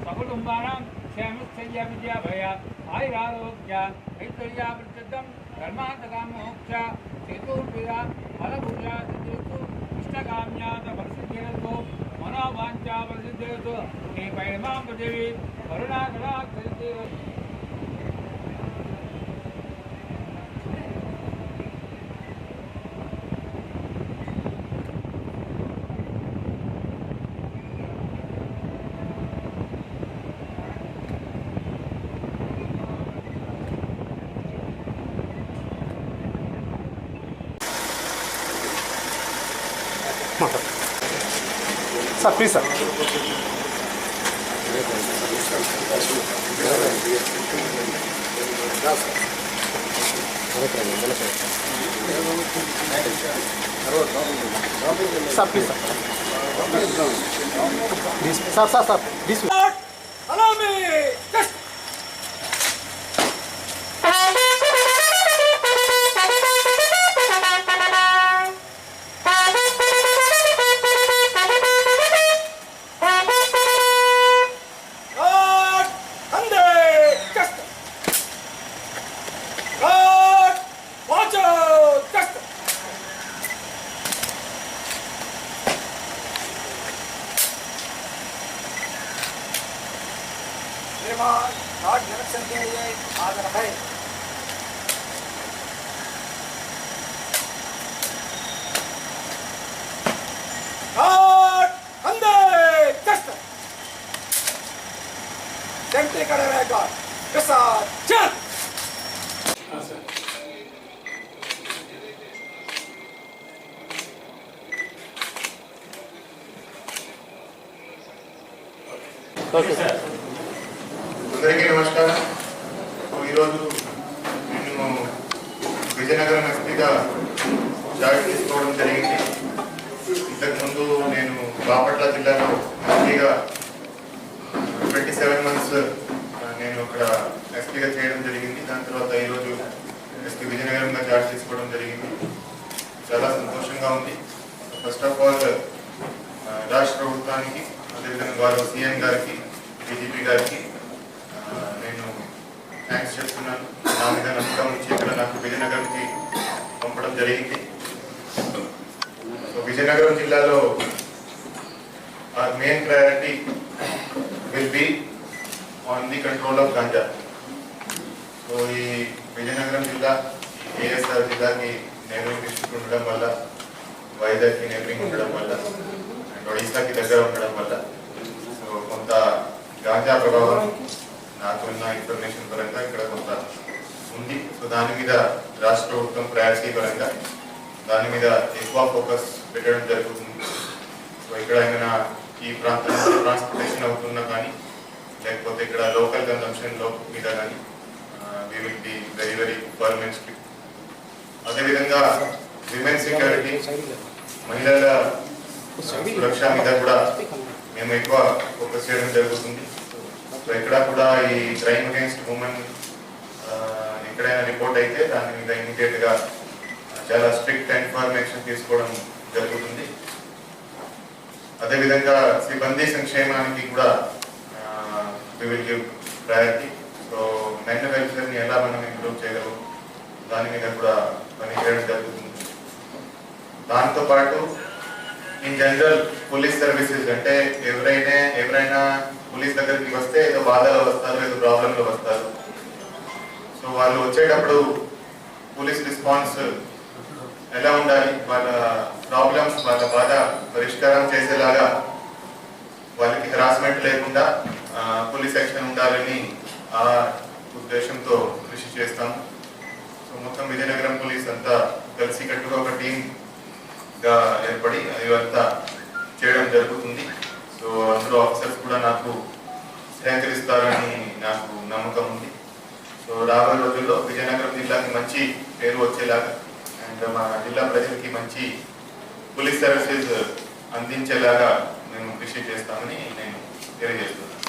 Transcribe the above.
सकुटुम्बानां क्षेमस्थैर्य विद्या भय आयुरारोग्य ऐश्वर्यावृद्धिं धर्मान्तकामोक्ष चतुर्विधा फलपूजा सिद्धिस्तु इष्टकाम्यात फलसिद्धिरस्तु मनोवाञ्छा फलसिद्धिरस्तु श्री पैमां पृथिवी करुणाकटाक्षसिद्धिरस्तु। Sir, please, sir. Sir, please, sir. This, sir. This way. Allow me. Just. God direction के लिए आदर है। God अंदर कष्ट सेंट्री करे रहेगा कैसा चल। Okay, sir. అందరికీ నమస్కారం. ఈరోజు నేను విజయనగరం ఎస్పీగా జాయిన్ తీసుకోవడం జరిగింది. ఇంతకుముందు నేను బాపట్ల జిల్లాలో ఎస్పీగా 27 months నేను అక్కడ ఎస్పీగా చేయడం జరిగింది. దాని తర్వాత ఈరోజు ఎస్పీ విజయనగరంగా జాయిన్ తీసుకోవడం జరిగింది. చాలా సంతోషంగా ఉంది. ఫస్ట్ ఆఫ్ ఆల్ రాష్ట్ర ప్రభుత్వానికి, అదేవిధంగా వారు సీఎం గారికి, డీజీపీ గారికి నేను థ్యాంక్స్ చెప్తున్నాను. నా మీద నమ్మకం నుంచి ఇక్కడ నాకు విజయనగరంకి పంపడం జరిగింది. సో విజయనగరం జిల్లాలో main priority will be on the control of ganja. So ఈ విజయనగరం జిల్లా ఏఎస్ఆర్ జిల్లాకి నేబరింగ్ డిస్ట్రిక్ట్ ఉండడం వల్ల, వైజాగ్కి నేబరింగ్ ఉండడం వల్ల, అండ్ ఒడిశాకి దగ్గర ఉండడం వల్ల సో కొంత గాంజా ప్రభావం నాకున్న ఇన్ఫర్మేషన్ పరంగా ఇక్కడ కొంత ఉంది. సో దాని మీద రాష్ట్ర ప్రభుత్వం ప్రయారిటీ పరంగా దాని మీద ఎక్కువ ఫోకస్ పెట్టడం జరుగుతుంది. సో ఇక్కడ ఏమైనా ఈ ప్రాంతంలో ట్రాన్స్పోర్టేషన్ అవుతున్నా కానీ, లేకపోతే ఇక్కడ లోకల్ కన్సంప్షన్లో మీద కానీ we will be very firm and strict. అదేవిధంగా విమెన్ సెక్యూరిటీ, మహిళల సురక్ష మీద కూడా మేము ఎక్కువ ఫోకస్ చేయడం జరుగుతుంది. సో ఎక్కడ కూడా ఈ క్రైమ్ అగైన్స్ట్ ఉమెన్ ఎక్కడైనా రిపోర్ట్ అయితే దాని మీద ఇమీడియట్గా చాలా స్ట్రిక్ట్ ఇన్ఫర్మేషన్ తీసుకోవడం జరుగుతుంది. అదేవిధంగా సిబ్బంది సంక్షేమానికి కూడా we will give priority. So men వెల్ఫేర్ని ఎలా మనం ఇంప్రూవ్ చేయగలం దాని మీద కూడా పని చేయడం జరుగుతుంది. దాంతోపాటు ఇన్ జనరల్ పోలీస్ సర్వీసెస్ అంటే ఎవరైనా పోలీస్ దగ్గరికి వస్తే ఏదో బాధలో వస్తారు, ఏదో ప్రాబ్లంలో వస్తారు. సో వాళ్ళు వచ్చేటప్పుడు పోలీస్ రెస్పాన్స్ ఎలా ఉండాలి, వాళ్ళ ప్రాబ్లమ్స్, వాళ్ళ బాధ పరిష్కారం చేసేలాగా, వాళ్ళకి హెరాస్మెంట్ లేకుండా పోలీస్ యాక్షన్ ఉండాలని ఆ ఉద్దేశంతో కృషి చేస్తాం. సో మొత్తం విజయనగరం పోలీస్ అంతా కలిసికట్టుగా ఒక టీమ్గా ఏర్పడి ఇవంతా చేయడం జరుగుతుంది. సో అందులో ఆఫీసర్స్ కూడా నాకు సహకరిస్తారని నాకు నమ్మకం ఉంది. సో రాబోయే రోజుల్లో విజయనగరం జిల్లాకి మంచి పేరు వచ్చేలాగా అండ్ మా జిల్లా ప్రజలకి మంచి పోలీస్ సర్వీసెస్ అందించేలాగా మేము కృషి చేస్తామని నేను తెలియజేస్తున్నాను.